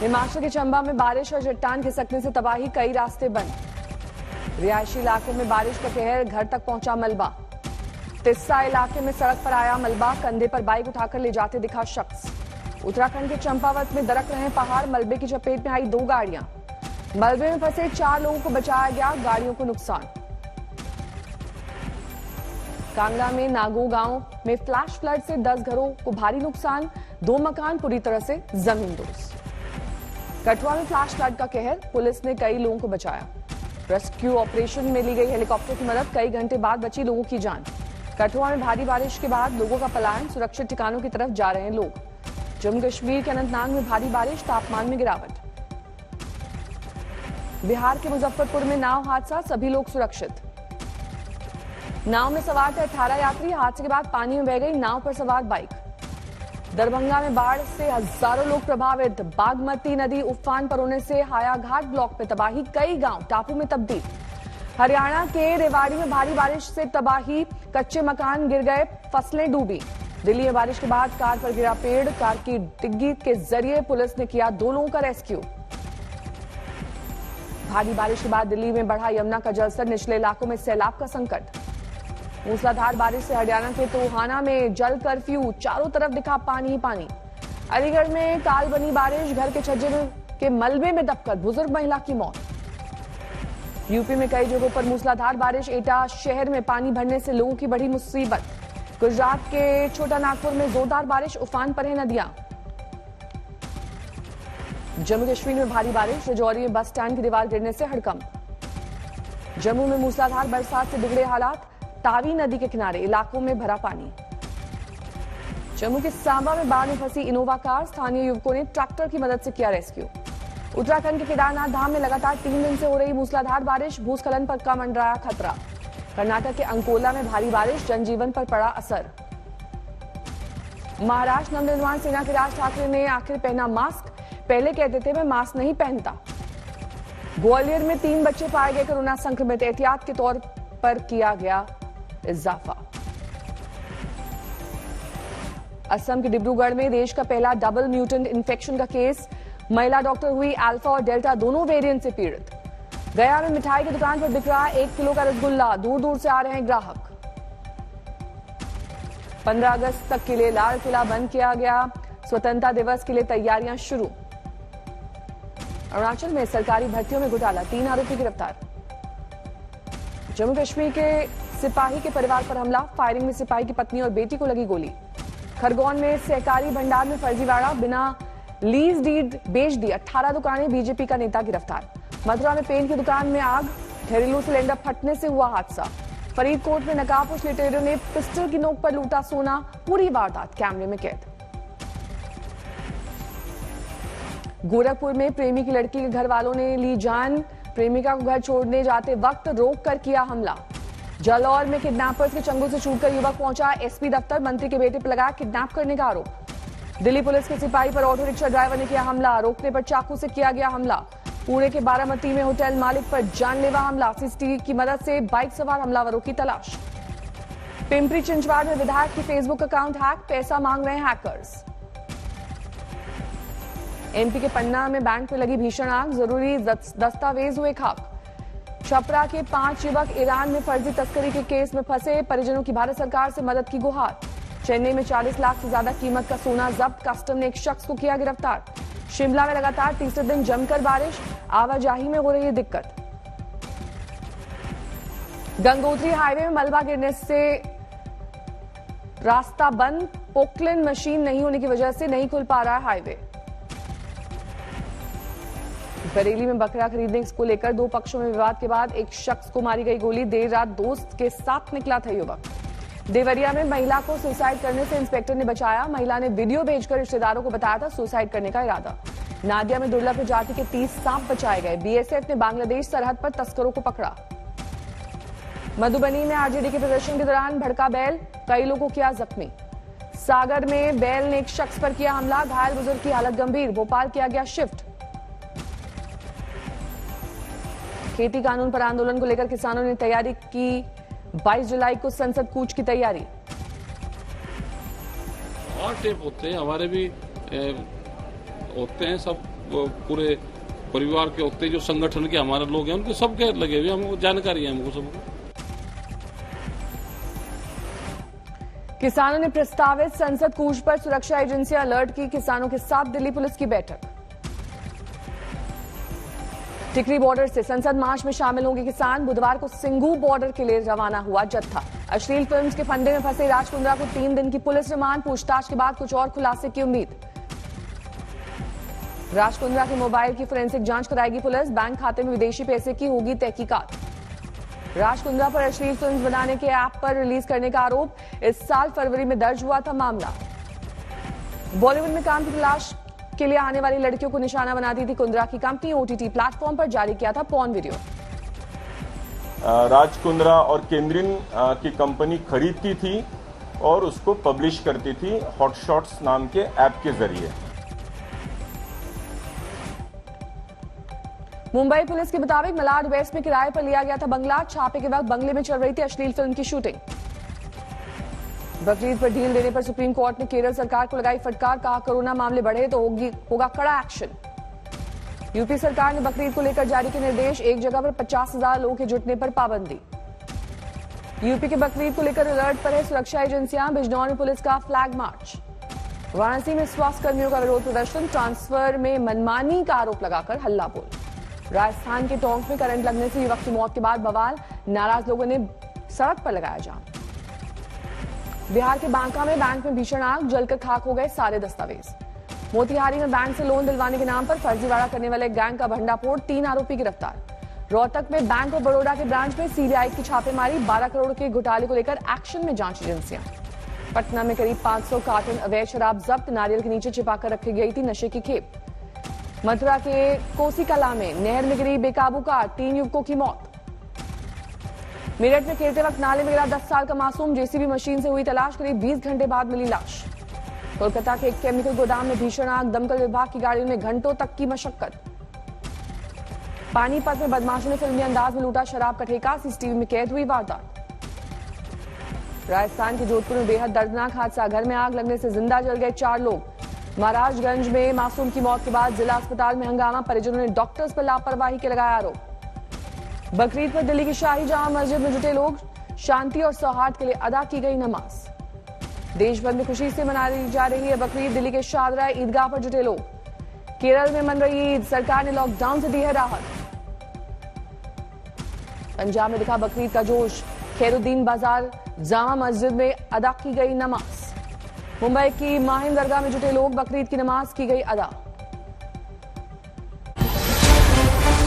हिमाचल के चंबा में बारिश और चट्टान खिसकने से तबाही, कई रास्ते बंद। रिहायशी इलाकों में बारिश का कहर, घर तक पहुंचा मलबा। तिस्सा इलाके में सड़क पर आया मलबा, कंधे पर बाइक उठाकर ले जाते दिखा शख्स। उत्तराखंड के चंपावत में दरक रहे पहाड़, मलबे की चपेट में आई 2 गाड़ियां। मलबे में फंसे 4 लोगों को बचाया गया, गाड़ियों को नुकसान। कांगड़ा में नागो गांव में फ्लैश फ्लड से 10 घरों को भारी नुकसान, 2 मकान पूरी तरह से जमींदोज। कठुआ में फ्लैश फ्लड का कहर, पुलिस ने कई लोगों को बचाया। रेस्क्यू ऑपरेशन में ली गई हेलीकॉप्टर की मदद, कई घंटे बाद बची लोगों की जान। कठुआ में भारी बारिश के बाद लोगों का पलायन, सुरक्षित ठिकानों की तरफ जा रहे हैं लोग। जम्मू कश्मीर के अनंतनाग में भारी बारिश, तापमान में गिरावट। बिहार के मुजफ्फरपुर में नाव हादसा, सभी लोग सुरक्षित। नाव में सवार थे 18 यात्री, हादसे के बाद पानी में बह गई नाव पर सवार बाइक। दरभंगा में बाढ़ से हजारों लोग प्रभावित, बागमती नदी उफान पर होने से हायाघाट ब्लॉक में तबाही, कई गांव टापू में तब्दील। हरियाणा के रेवाड़ी में भारी बारिश से तबाही, कच्चे मकान गिर गए, फसलें डूबी। दिल्ली में बारिश के बाद कार पर गिरा पेड़, कार की डिग्गी के जरिए पुलिस ने किया 2 लोगों का रेस्क्यू। भारी बारिश के बाद दिल्ली में बढ़ा यमुना का जलस्तर, निचले इलाकों में सैलाब का संकट। मूसलाधार बारिश से हरियाणा के टोहाना में जल कर्फ्यू, चारों तरफ दिखा पानी ही पानी। अलीगढ़ में काल बनी बारिश, घर के छज्जे के मलबे में दबकर बुजुर्ग महिला की मौत। यूपी में कई जगहों पर मूसलाधार बारिश, एटा शहर में पानी भरने से लोगों की बढ़ी मुसीबत। गुजरात के छोटा नागपुर में जोरदार बारिश, उफान पर है नदियां। जम्मू कश्मीर में भारी बारिश, राजौरी में बस स्टैंड की दीवार गिरने से हड़कंप। जम्मू में मूसलाधार बरसात से बिगड़े हालात, तावी नदी के किनारे इलाकों में भरा पानी। जम्मू के सांबा में बाढ़ में फंसी इनोवा कार, स्थानीय युवकों ने ट्रैक्टर की मदद से किया रेस्क्यू। उत्तराखंड के केदारनाथ धाम में लगातार 3 दिन से हो रही मूसलाधार बारिश, भूस्खलन पर का मंडराया खतरा। कर्नाटक के अंकोला में भारी बारिश, जनजीवन पर पड़ा असर। महाराष्ट्र नवनिर्माण सेना के राज ठाकरे ने आखिर पहना मास्क, पहले कहते थे मैं मास्क नहीं पहनता। ग्वालियर में 3 बच्चे पाए गए कोरोना संक्रमित, एहतियात के तौर पर किया गया इजाफा। असम के डिब्रूगढ़ में देश का पहला डबल म्यूटेंट इन्फेक्शन का केस, महिला डॉक्टर हुई अल्फा और डेल्टा दोनों वेरिएंट से पीड़ित। गया में मिठाई की दुकान पर बिक रहा 1 किलो का रसगुल्ला, दूर दूर से आ रहे हैं ग्राहक। 15 अगस्त तक के लिए लाल किला बंद किया गया, स्वतंत्रता दिवस के लिए तैयारियां शुरू। अरुणाचल में सरकारी भर्तियों में घोटाला, 3 आरोपी गिरफ्तार। जम्मू कश्मीर के सिपाही के परिवार पर हमला, फायरिंग में सिपाही की पत्नी और बेटी को लगी गोली। खरगोन में सहकारी भंडार में फर्जीवाड़ा, बिना लीज डीड बेच दी 18 दुकानें, बीजेपी का नेता गिरफ्तार। मथुरा में पेंट की दुकान में आग, घरेलू सिलेंडर फटने से हुआ हादसा। फरीदकोट में नकाबपोश लुटेरों ने पिस्टल की नोक पर लूटा सोना, पूरी वारदात कैमरे में कैद। गोरखपुर में प्रेमी की लड़की के घर वालों ने ली जान, प्रेमिका को घर छोड़ने जाते वक्त रोक कर किया हमला। जालौर में किडनैपर्स के चंगुल से छूटकर युवक पहुंचा एसपी दफ्तर, मंत्री के बेटे पर लगाया किडनैप करने का आरोप। दिल्ली पुलिस के सिपाही पर ऑटो रिक्शा ड्राइवर ने किया हमला, रोकने पर चाकू से किया गया हमला। पुणे के बारामती में होटल मालिक पर जानलेवा हमला, सीसीटीवी की मदद से बाइक सवार हमलावरों की तलाश। पिंपरी चिंचवाड़ में विधायक की फेसबुक अकाउंट हैक, पैसा मांग रहे हैकर्स। एमपी के पन्ना में बैंक में लगी भीषण आग, जरूरी दस्तावेज हुए खाक। छपरा के 5 युवक ईरान में फर्जी तस्करी के केस में फंसे, परिजनों की भारत सरकार से मदद की गुहार। चेन्नई में 40 लाख से ज्यादा कीमत का सोना जब्त, कस्टम ने एक शख्स को किया गिरफ्तार। शिमला में लगातार तीसरे दिन जमकर बारिश, आवाजाही में हो रही है दिक्कत। गंगोत्री हाईवे में मलबा गिरने से रास्ता बंद, पोकलिन मशीन नहीं होने की वजह से नहीं खुल पा रहा है हाईवे। बरेली में बकरा खरीदने को लेकर 2 पक्षों में विवाद के बाद एक शख्स को मारी गई गोली, देर रात दोस्त के साथ निकला था युवक। देवरिया में महिला को सुसाइड करने से इंस्पेक्टर ने बचाया, महिला ने वीडियो भेजकर रिश्तेदारों को बताया था सुसाइड करने का इरादा। नादिया में दुर्लभ प्रजाति के 30 सांप बचाए गए, बीएसएफ ने बांग्लादेश सरहद पर तस्करों को पकड़ा। मधुबनी में आरजेडी के प्रदर्शन के दौरान भड़का बैल, कई लोगों को किया जख्मी। सागर में बैल ने एक शख्स पर किया हमला, घायल बुजुर्ग की हालत गंभीर, भोपाल किया गया शिफ्ट। खेती कानून पर आंदोलन को लेकर किसानों ने तैयारी की, 22 जुलाई को संसद कूच की तैयारी। और टेप होते हैं, हमारे भी होते हैं, सब पूरे परिवार के होते जो संगठन के हमारे लोग हैं उनके सबके लगे हुए, हमको जानकारी है हमको सबको। किसानों ने प्रस्तावित संसद कूच पर सुरक्षा एजेंसियां अलर्ट की, किसानों के साथ दिल्ली पुलिस की बैठक। टिकरी बॉर्डर से संसद मार्च में शामिल होंगे किसान, बुधवार को सिंगू बॉर्डर के लिए रवाना हुआ जत्था। अश्लील फिल्म्स के फंदे में फंसे राज कुंद्रा को 3 दिन की पुलिस रिमांड, पूछताछ के बाद कुछ और खुलासे की उम्मीद। राज कुंद्रा के मोबाइल की फोरेंसिक जांच कराएगी पुलिस, बैंक खाते में विदेशी पैसे की होगी तहकीकात। राज कुंद्रा पर अश्लील फिल्म बनाने के ऐप पर रिलीज करने का आरोप, इस साल फरवरी में दर्ज हुआ था मामला। बॉलीवुड में काम की तलाश के लिए आने वाली लड़कियों को निशाना बनाती थी कुंद्रा की कंपनी, ओटीटी प्लेटफॉर्म पर जारी किया था पॉर्न वीडियो। राज कुंद्रा और केंद्रीन की कंपनी खरीदती थी और उसको पब्लिश करती थी हॉटशॉट्स नाम के ऐप के जरिए। मुंबई पुलिस के मुताबिक मलाड वेस्ट में किराए पर लिया गया था बंगला, छापे के वक्त बंगले में चल रही थी अश्लील फिल्म की शूटिंग। बकरीद पर ढील देने पर सुप्रीम कोर्ट ने केरल सरकार को लगाई फटकार, कहा कोरोना मामले बढ़े तो होगा कड़ा एक्शन। यूपी सरकार ने बकरीद को लेकर जारी किए निर्देश, एक जगह पर 50,000 लोगों के जुटने पर पाबंदी। यूपी के बकरीद को लेकर अलर्ट पर है सुरक्षा एजेंसियां, बिजनौर में पुलिस का फ्लैग मार्च। वाराणसी में स्वास्थ्य कर्मियों का विरोध प्रदर्शन, ट्रांसफर में मनमानी का आरोप लगाकर हल्ला बोल। राजस्थान के टोंक में करंट लगने से युवक की मौत के बाद बवाल, नाराज लोगों ने सड़क पर लगाया जाम। बिहार के बांका में बैंक में भीषण आग, जलकर खाक हो गए सारे दस्तावेज। मोतिहारी में बैंक से लोन दिलवाने के नाम पर फर्जीवाड़ा करने वाले गैंग का भंडाफोड़, 3 आरोपी गिरफ्तार। रोहतक में बैंक ऑफ बड़ौदा के ब्रांच में सीबीआई की छापेमारी, 12 करोड़ के घोटाले को लेकर एक्शन में जांच एजेंसियां। पटना में करीब 500 कार्टन अवैध शराब जब्त, नारियल के नीचे छिपाकर रखी गई थी नशे की खेप। मथुरा के कोसीकला में नहर में गिरी बेकाबू कार, 3 युवकों की मौत। मेरठ में खेलते वक्त नाले में गिरा 10 साल का मासूम, जेसीबी मशीन से हुई तलाश, करीब 20 घंटे बाद मिली लाश। कोलकाता के एक केमिकल गोदाम में भीषण आग, दमकल विभाग की गाड़ियों में घंटों तक की मशक्कत। पानीपत में बदमाशों ने फिल्मी अंदाज में लूटा शराब का ठेका, सीसीटीवी में कैद हुई वारदात। राजस्थान के जोधपुर में बेहद दर्दनाक हादसा, घर में आग लगने से जिंदा जल गए 4 लोग। महाराजगंज में मासूम की मौत के बाद जिला अस्पताल में हंगामा, परिजनों ने डॉक्टर्स पर लापरवाही के लगाया आरोप। बकरीद पर दिल्ली की शाही जामा मस्जिद में जुटे लोग, शांति और सौहार्द के लिए अदा की गई नमाज। देश भर में खुशी से मनाई जा रही है बकरीद, दिल्ली के शादरा ईदगाह पर जुटे लोग। केरल में मन रही ईद, सरकार ने लॉकडाउन से दी है राहत। पंजाब में दिखा बकरीद का जोश, खैरुद्दीन बाजार जामा मस्जिद में अदा की गई नमाज। मुंबई की माहिम दरगाह में जुटे लोग, बकरीद की नमाज की गई अदा।